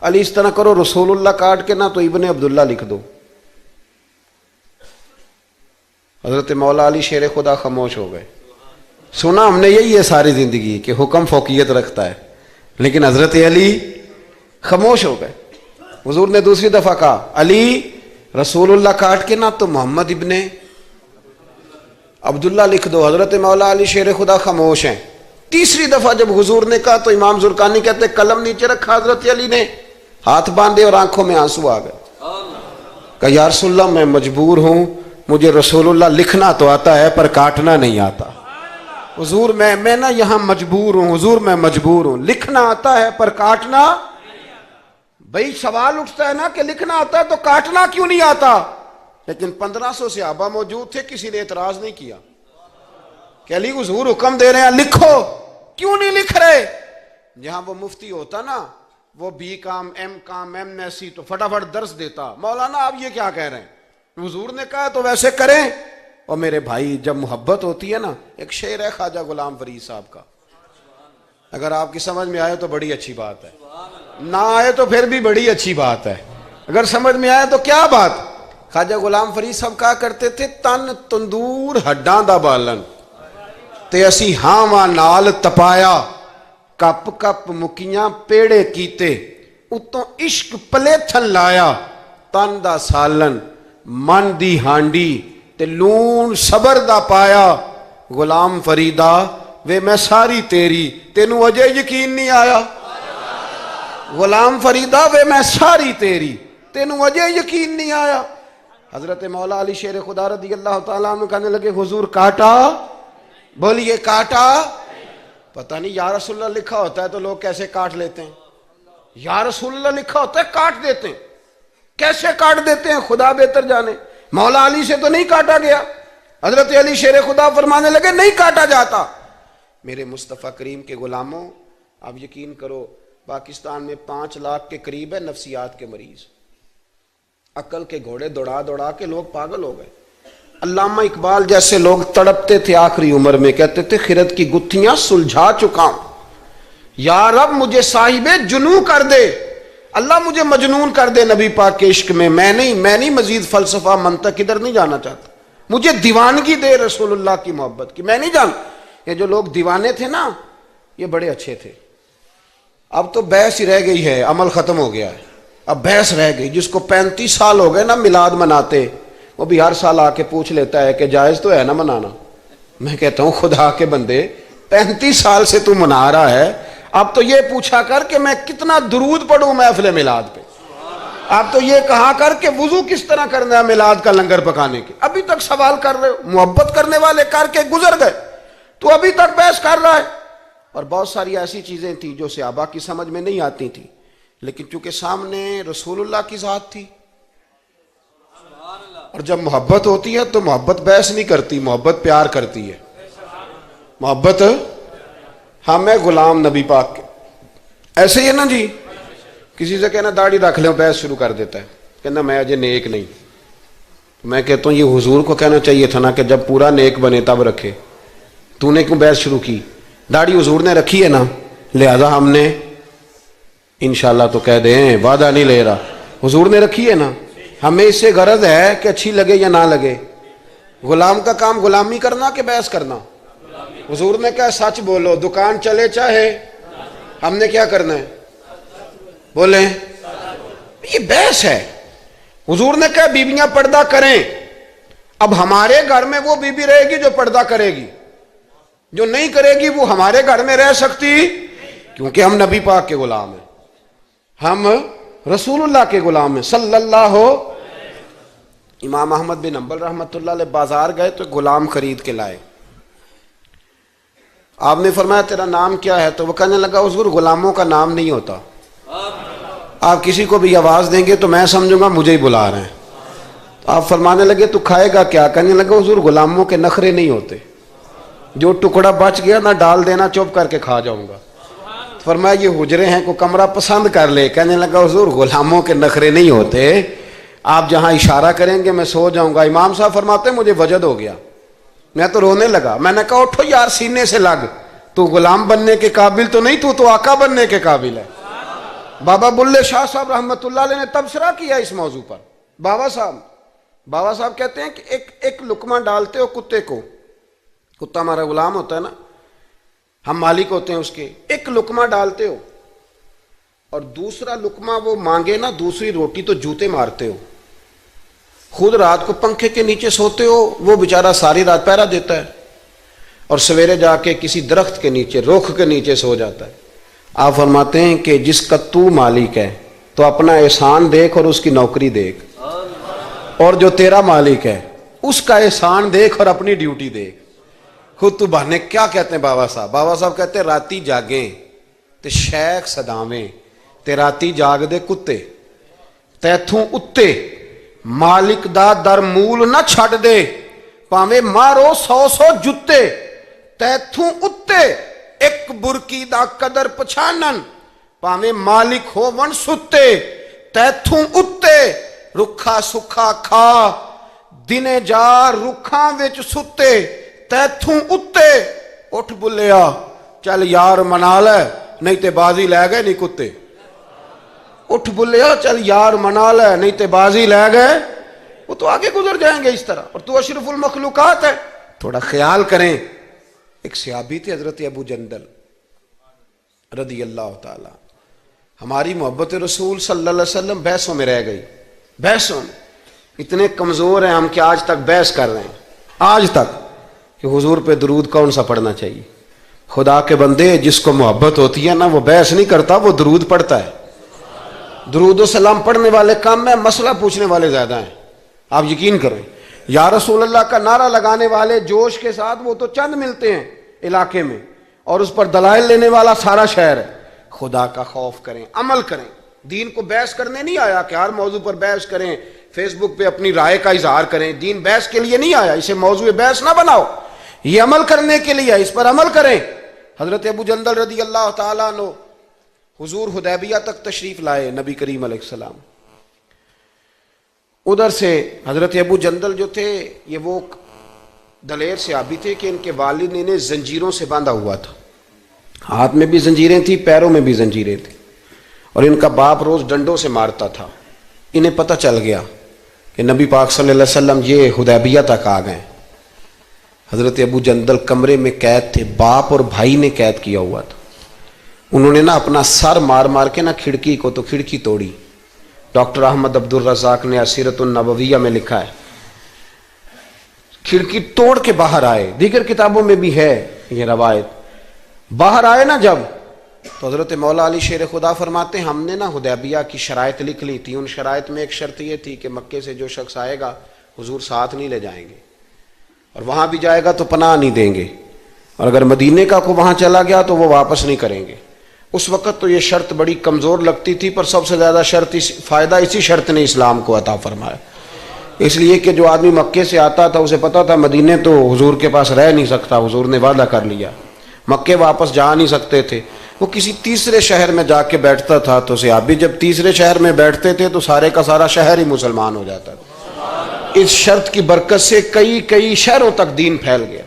علی اس طرح کرو رسول اللہ کاٹ کے نہ تو ابن عبداللہ لکھ دو، حضرت مولا علی شیر خدا خاموش ہو گئے۔ سنا ہم نے یہی ہے ساری زندگی کہ حکم فوقیت رکھتا ہے، لیکن حضرت علی خاموش ہو گئے۔ حضور نے دوسری دفعہ کہا علی رسول اللہ کاٹ کے نہ تو محمد ابن عبداللہ لکھ دو، حضرت مولا علی شیر خدا خاموش ہیں۔ تیسری دفعہ جب حضور نے کہا تو امام زرقانی کہتے قلم نیچے رکھا حضرت علی نے، ہاتھ باندھے اور آنکھوں میں آنسو آ گئے، کہا یا رسول اللہ میں مجبور ہوں، مجھے رسول اللہ لکھنا تو آتا ہے پر کاٹنا نہیں آتا، حضور میں نا یہاں مجبور ہوں، حضور میں مجبور ہوں، لکھنا آتا ہے پر کاٹنا، بھئی سوال اٹھتا ہے نا کہ لکھنا آتا ہے تو کاٹنا کیوں نہیں آتا؟ لیکن 1500 صحابہ موجود تھے، کسی نے اعتراض نہیں کیا کہ علی حضور حکم دے رہے ہیں لکھو، کیوں نہیں لکھ رہے؟ جہاں وہ مفتی ہوتا نا، وہ B com M S C تو فٹافٹ درس دیتا، مولانا آپ یہ کیا کہہ رہے ہیں، حضور نے کہا تو ویسے کریں۔ اور میرے بھائی جب محبت ہوتی ہے نا، ایک شعر ہے خواجہ غلام فرید صاحب کا، اگر آپ کی سمجھ میں آئے تو بڑی اچھی بات ہے، نہ آئے تو پھر بھی بڑی اچھی بات ہے، اگر سمجھ میں آئے تو کیا بات۔ خواجہ غلام فرید صاحب کہا کرتے تھے تن تندور ہڈاں دا بالن، تے اسی ہاواں نال تپایا کپ کپ مکیاں پیڑے کیتے اتوں عشق پلیتھن لایا تن دا سالن من دی ہانڈی تے لون صبر دا پایا غلام فریدا وے میں ساری تیری تینوں اجے یقین نہیں آیا غلام فریدا وے میں ساری تیری تینوں اجے یقین نہیں آیا حضرت مولا علی شیر خدا رضی اللہ تعالیٰ عنہ کہنے لگے حضور کاٹا بولیے کاٹا پتہ نہیں یا رسول اللہ لکھا ہوتا ہے تو لوگ کیسے کاٹ لیتے ہیں یا رسول اللہ لکھا ہوتا ہے کاٹ دیتے ہیں کیسے کاٹ دیتے ہیں خدا بہتر جانے مولا علی سے تو نہیں کاٹا گیا حضرت علی شیر خدا فرمانے لگے نہیں کاٹا جاتا میرے مصطفیٰ کریم کے غلاموں آپ یقین کرو پاکستان میں 5 لاکھ کے قریب ہے نفسیات کے مریض عقل کے گھوڑے دوڑا دوڑا کے لوگ پاگل ہو گئے علامہ اقبال جیسے لوگ تڑپتے تھے آخری عمر میں کہتے تھے خرد کی گتھیاں سلجھا چکا ہوں یا رب مجھے صاحب جنوں کر دے اللہ مجھے مجنون کر دے نبی پاک کے عشق میں میں نہیں مزید فلسفہ منطق ادھر نہیں جانا چاہتا مجھے دیوانگی دے رسول اللہ کی محبت کی میں نہیں جان یہ جو لوگ دیوانے تھے نا یہ بڑے اچھے تھے اب تو بحث ہی رہ گئی ہے عمل ختم ہو گیا ہے اب بحث رہ گئی جس کو 35 سال ہو گئے نا میلاد مناتے وہ بھی ہر سال آ کے پوچھ لیتا ہے کہ جائز تو ہے نا منانا میں کہتا ہوں خدا کے بندے 35 سال سے تو منا رہا ہے اب تو یہ پوچھا کر کہ میں کتنا درود پڑھوں محفل میلاد پہ آپ تو یہ کہا کر کہ وضو کس طرح کرنا ہے میلاد کا لنگر پکانے کے ابھی تک سوال کر رہے ہو محبت کرنے والے کر کے گزر گئے تو ابھی تک بحث کر رہا ہے اور بہت ساری ایسی چیزیں تھیں جو صحابہ کی سمجھ میں نہیں آتی تھی لیکن چونکہ سامنے رسول اللہ کی ذات تھی اور جب محبت ہوتی ہے تو محبت بحث نہیں کرتی محبت پیار کرتی ہے محبت ہم ہے غلام نبی پاک کے ایسے ہی ہے نا جی کسی سے کہنا داڑھی رکھ لیں بحث شروع کر دیتا ہے کہنا میں اجے نیک نہیں میں کہتا ہوں یہ حضور کو کہنا چاہیے تھا نا کہ جب پورا نیک بنے تب رکھے تو نے کیوں بحث شروع کی داڑھی حضور نے رکھی ہے نا لہذا ہم نے انشاءاللہ تو کہہ دیں وعدہ نہیں لے رہا حضور نے رکھی ہے نا ہمیں اس سے غرض ہے کہ اچھی لگے یا نہ لگے غلام کا کام غلامی کرنا کہ بحث کرنا حضور نے کہا سچ بولو دکان چلے چاہے ہم نے کیا کرنا ہے بولیں یہ بحث ہے حضور نے کہا بیویاں پردہ کریں اب ہمارے گھر میں وہ بیوی رہے گی جو پردہ کرے گی جو نہیں کرے گی وہ ہمارے گھر میں رہ سکتی کیونکہ ہم نبی پاک کے غلام ہیں ہم رسول اللہ کے غلام ہیں صلی اللہ امام احمد بن حنبل رحمۃ اللہ علیہ بازار گئے تو غلام خرید کے لائے آپ نے فرمایا تیرا نام کیا ہے تو وہ کہنے لگا حضور غلاموں کا نام نہیں ہوتا آپ کسی کو بھی آواز دیں گے تو میں سمجھوں گا مجھے ہی بلا رہے ہیں تو آپ فرمانے لگے تو کھائے گا کیا کہنے لگا حضور غلاموں کے نخرے نہیں ہوتے جو ٹکڑا بچ گیا نہ ڈال دینا چپ کر کے کھا جاؤں گا فرمایا یہ حجرے ہیں کو کمرہ پسند کر لے کہنے لگا حضور غلاموں کے نخرے نہیں ہوتے آپ جہاں اشارہ کریں گے میں سو جاؤں گا امام صاحب فرماتے مجھے وجد ہو گیا میں تو رونے لگا میں نے کہا اٹھو یار سینے سے لگ تو غلام بننے کے قابل تو نہیں تو آقا بننے کے قابل ہے بابا بلے شاہ صاحب رحمۃ اللہ علیہ نے تبصرہ کیا اس موضوع پر بابا صاحب کہتے ہیں کہ ایک لقمہ ڈالتے ہو کتے کو کتا ہمارا غلام ہوتا ہے نا ہم مالک ہوتے ہیں اس کے ایک لقمہ ڈالتے ہو اور دوسرا لقمہ وہ مانگے نا دوسری روٹی تو جوتے مارتے ہو خود رات کو پنکھے کے نیچے سوتے ہو وہ بیچارہ ساری رات پہرا دیتا ہے اور سویرے جا کے کسی درخت کے نیچے رخ کے نیچے سو جاتا ہے آپ فرماتے ہیں کہ جس کا تو مالک ہے تو اپنا احسان دیکھ اور اس کی نوکری دیکھ اور جو تیرا مالک ہے اس کا احسان دیکھ اور اپنی ڈیوٹی دیکھ خود تو بہانے کیا کہتے ہیں بابا صاحب کہتے ہیں راتی جاگیں تے شیخ صداویں تے راتی جاگ دے کتے تیتھوں اتے مالک دا در مول نہ چھڑ دے پاویں مارو 100 جتے تیتھوں اتے ایک برکی دا قدر پچھانن پاویں مالک ہو ون ستے تیتھوں اتے رکھا سکھا کھا دنے جا رکھاں وچ ستے تیتھوں اتے اٹھ بلیا چل یار منا لے نہیں تے بازی لے گئے نہیں کتے اٹھ بلیا چل یار منا لے نہیں تے بازی لے گئے وہ تو آگے گزر جائیں گے اس طرح اور تو اشرف المخلوقات ہے تھوڑا خیال کریں ایک صحابی تھے حضرت ابو جندل رضی اللہ تعالی. ہماری محبت رسول صلی اللہ علیہ وسلم بحثوں میں رہ گئی. بحثوں میں اتنے کمزور ہیں ہم کہ آج تک بحث کر رہے ہیں آج تک کہ حضور پہ درود کون سا پڑھنا چاہیے. خدا کے بندے جس کو محبت ہوتی ہے نا وہ بحث نہیں کرتا, وہ درود پڑھتا ہے. درود و سلام پڑھنے والے کم ہیں, مسئلہ پوچھنے والے زیادہ ہیں. آپ یقین کریں, یا رسول اللہ کا نعرہ لگانے والے جوش کے ساتھ وہ تو چند ملتے ہیں علاقے میں, اور اس پر دلائل لینے والا سارا شہر ہے. خدا کا خوف کریں, عمل کریں. دین کو بحث کرنے نہیں آیا کہ ہر موضوع پر بحث کریں, فیس بک پہ اپنی رائے کا اظہار کریں. دین بحث کے لیے نہیں آیا, اسے موضوع بحث نہ بناؤ, یہ عمل کرنے کے لیے, اس پر عمل کریں. حضرت ابو جندل رضی اللہ تعالیٰ عنہ حضور حدیبیہ تک تشریف لائے نبی کریم علیہ السلام. ادھر سے حضرت ابو جندل جو تھے یہ وہ دلیر صحابی تھے کہ ان کے والد نے انہیں زنجیروں سے باندھا ہوا تھا. ہاتھ میں بھی زنجیریں تھیں, پیروں میں بھی زنجیریں تھیں, اور ان کا باپ روز ڈنڈوں سے مارتا تھا. انہیں پتہ چل گیا کہ نبی پاک صلی اللہ علیہ وسلم یہ حدیبیہ تک آ گئے. حضرت ابو جندل کمرے میں قید تھے, باپ اور بھائی نے قید کیا ہوا تھا. انہوں نے نا اپنا سر مار مار کے نا کھڑکی کو تو کھڑکی توڑی. ڈاکٹر احمد عبد الرزاق نے اسیرۃ النبویہ میں لکھا ہے کھڑکی توڑ کے باہر آئے. دیگر کتابوں میں بھی ہے یہ روایت. باہر آئے نا جب, تو حضرت مولا علی شیر خدا فرماتے ہیں ہم نے نا حدیبیہ کی شرائط لکھ لی تھی. ان شرائط میں ایک شرط یہ تھی کہ مکے سے جو شخص آئے گا حضور ساتھ نہیں لے جائیں گے, اور وہاں بھی جائے گا تو پناہ نہیں دیں گے, اور اگر مدینے کا کو وہاں چلا گیا تو وہ واپس نہیں کریں گے. اس وقت تو یہ شرط بڑی کمزور لگتی تھی, پر سب سے زیادہ فائدہ اسی شرط نے اسلام کو عطا فرمایا. اس لیے کہ جو آدمی مکے سے آتا تھا اسے پتا تھا مدینے تو حضور کے پاس رہ نہیں سکتا, حضور نے وعدہ کر لیا. مکے واپس جا نہیں سکتے تھے, وہ کسی تیسرے شہر میں جا کے بیٹھتا تھا. تو صحابی جب تیسرے شہر میں بیٹھتے تھے تو سارے کا سارا شہر ہی مسلمان ہو جاتا تھا. اس شرط کی برکت سے کئی شہروں تک دین پھیل گیا.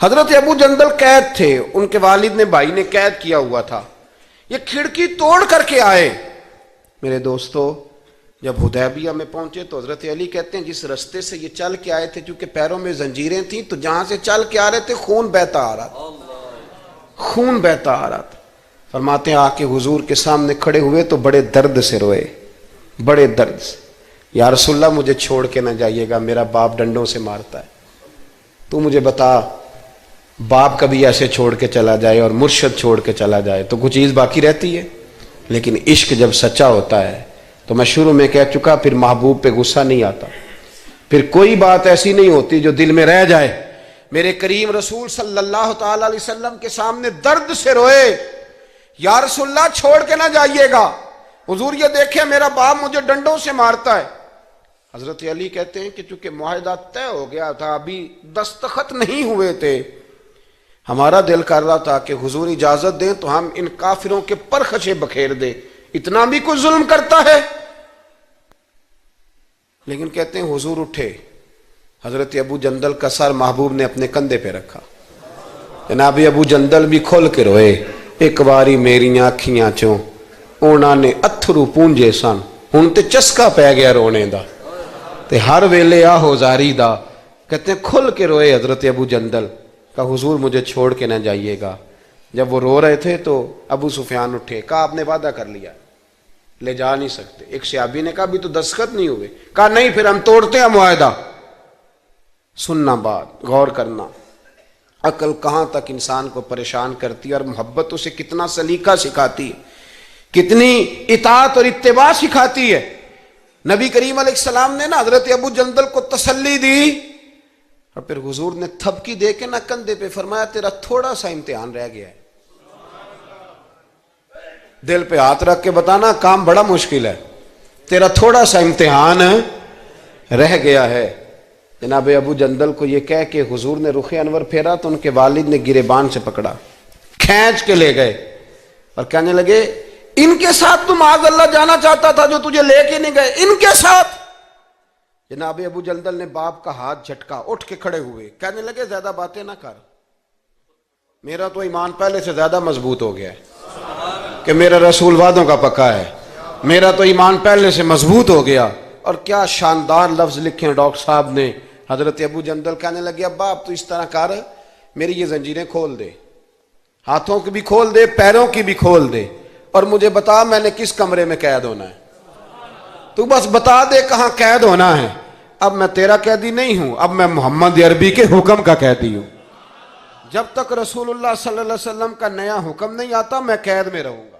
حضرت ابو جندل قید تھے, ان کے والد نے بھائی نے قید کیا ہوا تھا. یہ کھڑکی توڑ کر کے آئے. میرے دوستو جب حدیبیہ میں پہنچے تو حضرت علی کہتے ہیں جس رستے سے یہ چل کے آئے تھے, چونکہ پیروں میں زنجیریں تھیں, تو جہاں سے چل کے آ رہے تھے خون بہتا آ رہا تھا, خون بہتا آ رہا تھا. فرماتے ہیں آ کے حضور کے سامنے کھڑے ہوئے تو بڑے درد سے روئے, بڑے درد سے. یا رسول اللہ مجھے چھوڑ کے نہ جائیے گا, میرا باپ ڈنڈوں سے مارتا ہے. تو مجھے بتا, باپ کبھی ایسے چھوڑ کے چلا جائے اور مرشد چھوڑ کے چلا جائے تو کچھ چیز باقی رہتی ہے, لیکن عشق جب سچا ہوتا ہے تو میں شروع میں کہہ چکا, پھر محبوب پہ غصہ نہیں آتا, پھر کوئی بات ایسی نہیں ہوتی جو دل میں رہ جائے. میرے کریم رسول صلی اللہ تعالی علیہ وسلم کے سامنے درد سے روئے, یا رسول اللہ چھوڑ کے نہ جائیے گا, حضور یہ دیکھیں میرا باپ مجھے ڈنڈوں سے مارتا ہے. حضرت علی کہتے ہیں کہ چونکہ معاہدہ طے ہو گیا تھا, ابھی دستخط نہیں ہوئے تھے, ہمارا دل کر رہا تھا کہ حضور اجازت دیں تو ہم ان کافروں کے پرخچے بکھیر دیں, اتنا بھی کوئی ظلم کرتا ہے. لیکن کہتے ہیں حضور اٹھے, حضرت ابو جندل کا سر محبوب نے اپنے کندھے پہ رکھا. جناب ابو جندل بھی کھول کے روئے, ایک باری میریاں اکھیاں چوں اونا نے اتھرو پونجے سن, ہن تے چسکا پہ گیا رونے دا, تے ہر ویلے آہو زاری دا. کہتے ہیں کھل کے روئے حضرت ابو جندل کہ حضور مجھے چھوڑ کے نہ جائیے گا. جب وہ رو رہے تھے تو ابو سفیان اٹھے, کہا آپ نے وعدہ کر لیا, لے جا نہیں سکتے. ایک صحابی نے کہا بھی تو دستخط نہیں ہوئے, کہا نہیں پھر ہم توڑتے ہیں معاہدہ. سننا بات, غور کرنا, عقل کہاں تک انسان کو پریشان کرتی ہے, اور محبت اسے کتنا سلیقہ سکھاتی ہے, کتنی اطاعت اور اتباع سکھاتی ہے. نبی کریم علیہ السلام نے نا حضرت ابو جندل کو تسلی دی, اور پھر حضور نے تھپکی دے کے نا کندھے پہ فرمایا تیرا تھوڑا سا امتحان رہ گیا ہے. دل پہ ہاتھ رکھ کے بتانا کام بڑا مشکل ہے, تیرا تھوڑا سا امتحان رہ گیا ہے. جناب ابو جندل کو یہ کہہ کہ حضور نے رخ انور پھیرا تو ان کے والد نے گریبان سے پکڑا, کھینچ کے لے گئے, اور کہنے لگے ان کے ساتھ تو معاذ اللہ جانا چاہتا تھا جو تجھے لے کے نہیں گئے, ان کے ساتھ. جناب ابو جندل نے باپ کا ہاتھ جھٹکا, اٹھ کے کھڑے ہوئے, کہنے لگے زیادہ باتیں نہ کر, میرا تو ایمان پہلے سے زیادہ مضبوط ہو گیا ہے کہ میرا رسول وعدوں کا پکا ہے, میرا تو ایمان پہلے سے مضبوط ہو گیا. اور کیا شاندار لفظ لکھے ہیں ڈاکٹر صاحب نے. حضرت ابو جندل کہنے لگے ابا آپ تو اس طرح کر میری یہ زنجیریں کھول دے، ہاتھوں کی بھی کھول دے، پیروں کی بھی کھول دے، اور مجھے بتا میں نے کس کمرے میں قید ہونا ہے۔ تو بس بتا دے کہاں قید ہونا ہے۔ اب میں تیرا قیدی نہیں ہوں، اب میں محمد عربی کے حکم کا قیدی ہوں۔ جب تک رسول اللہ صلی اللہ علیہ وسلم کا نیا حکم نہیں آتا میں قید میں رہوں گا،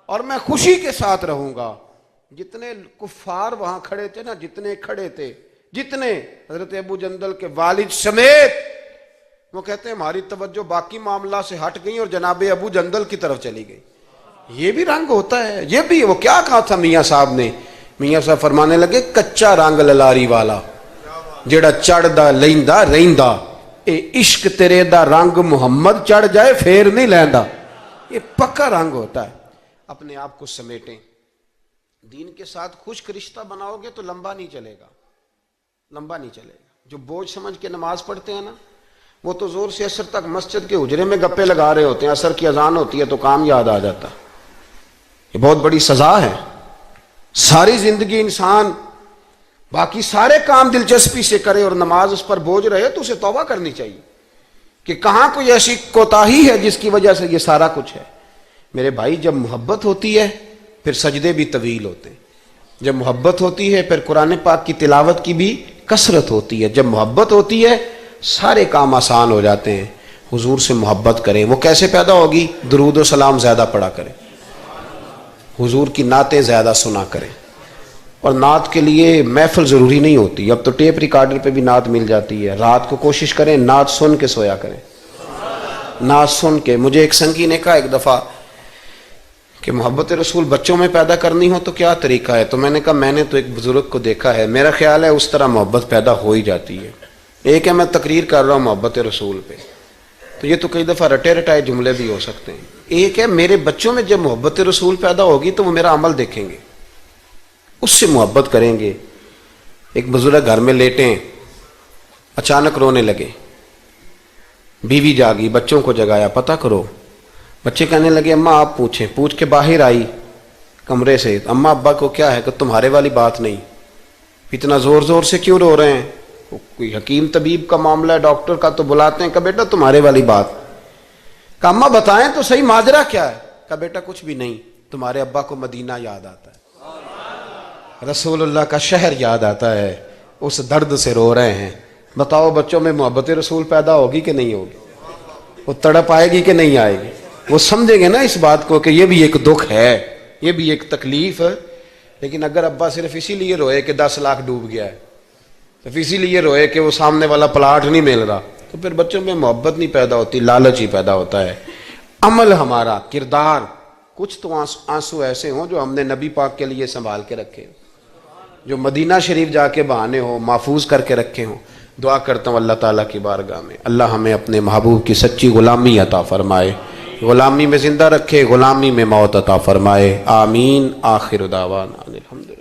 اور میں خوشی کے ساتھ رہوں گا۔ جتنے کفار وہاں کھڑے تھے نا، جتنے کھڑے تھے، جتنے، حضرت ابو جندل کے والد سمیت، وہ کہتے ہیں ہماری توجہ باقی معاملہ سے ہٹ گئی اور جناب ابو جندل کی طرف چلی گئی۔ یہ بھی رنگ ہوتا ہے، یہ بھی۔ وہ کیا کہا تھا میاں صاحب نے؟ میاں صاحب فرمانے لگے کچا رنگ للاری والا جڑا چڑھ دا لیندا رہندا، اے عشق تیرے دا رنگ محمد چڑھ جائے پھر نہیں لیندا۔ یہ پکا رنگ ہوتا ہے۔ اپنے آپ کو سمیٹیں، دین کے ساتھ خشک رشتہ بناؤ گے تو لمبا نہیں چلے گا، لمبا نہیں چلے گا۔ جو بوجھ سمجھ کے نماز پڑھتے ہیں نا، وہ تو زور سے عصر تک مسجد کے حجرے میں گپے لگا رہے ہوتے ہیں، عصر کی اذان ہوتی ہے تو کام یاد آ جاتا۔ یہ بہت بڑی سزا ہے۔ ساری زندگی انسان باقی سارے کام دلچسپی سے کرے اور نماز اس پر بوجھ رہے تو اسے توبہ کرنی چاہیے کہ کہاں کوئی ایسی کوتاہی ہے جس کی وجہ سے یہ سارا کچھ ہے۔ میرے بھائی، جب محبت ہوتی ہے پھر سجدے بھی طویل ہوتے ہیں، جب محبت ہوتی ہے پھر قرآن پاک کی تلاوت کی بھی کثرت ہوتی ہے، جب محبت ہوتی ہے سارے کام آسان ہو جاتے ہیں۔ حضور سے محبت کریں۔ وہ کیسے پیدا ہوگی؟ درود و سلام زیادہ پڑھا کریں، حضور کی نعتیں زیادہ سنا کریں۔ اور نعت کے لیے محفل ضروری نہیں ہوتی، اب تو ٹیپ ریکارڈر پہ بھی نعت مل جاتی ہے۔ رات کو کوشش کریں نعت سن کے سویا کریں، نعت سن کے۔ مجھے ایک سنگی نے کہا ایک دفعہ کہ محبت رسول بچوں میں پیدا کرنی ہو تو کیا طریقہ ہے؟ تو میں نے کہا میں نے تو ایک بزرگ کو دیکھا ہے، میرا خیال ہے اس طرح محبت پیدا ہو ہی جاتی ہے۔ ایک ہے میں تقریر کر رہا ہوں محبت رسول پہ، تو یہ تو کئی دفعہ رٹے رٹائے جملے بھی ہو سکتے ہیں۔ ایک ہے میرے بچوں میں جب محبت رسول پیدا ہوگی تو وہ میرا عمل دیکھیں گے، اس سے محبت کریں گے۔ ایک بزرگ گھر میں لیٹیں، اچانک رونے لگے، بیوی جاگی، بچوں کو جگایا، پتہ کرو۔ بچے کہنے لگے اماں آپ پوچھیں۔ پوچھ کے باہر آئی کمرے سے، اماں ابا کو کیا ہے؟ کہ تمہارے والی بات نہیں، اتنا زور زور سے کیوں رو رہے ہیں؟ کوئی حکیم طبیب کا معاملہ ہے، ڈاکٹر کا تو بلاتے ہیں۔ کہ بیٹا تمہارے والی بات۔ کہ اماں بتائیں تو صحیح ماجرا کیا ہے؟ کہ بیٹا کچھ بھی نہیں، تمہارے ابا کو مدینہ یاد آتا ہے، رسول اللہ کا شہر یاد آتا ہے، اس درد سے رو رہے ہیں۔ بتاؤ بچوں میں محبت رسول پیدا ہوگی کہ نہیں ہوگی؟ وہ تڑپ آئے گی کہ نہیں آئے گی؟ وہ سمجھیں گے نا اس بات کو کہ یہ بھی ایک دکھ ہے، یہ بھی ایک تکلیف ہے۔ لیکن اگر ابا صرف اسی لیے روئے کہ 10 لاکھ ڈوب گیا ہے، صرف اسی لیے روئے کہ وہ سامنے والا پلاٹ نہیں مل رہا، تو پھر بچوں میں محبت نہیں پیدا ہوتی، لالچ ہی پیدا ہوتا ہے۔ عمل ہمارا، کردار، کچھ تو آنسو ایسے ہوں جو ہم نے نبی پاک کے لیے سنبھال کے رکھے، جو مدینہ شریف جا کے بہانے ہوں، محفوظ کر کے رکھے ہوں۔ دعا کرتا ہوں اللہ تعالیٰ کی بارگاہ میں اللہ ہمیں اپنے محبوب کی سچی غلامی عطا فرمائے، غلامی میں زندہ رکھے، غلامی میں موت عطا فرمائے۔ آمین۔ آخر دعوانا الحمدللہ۔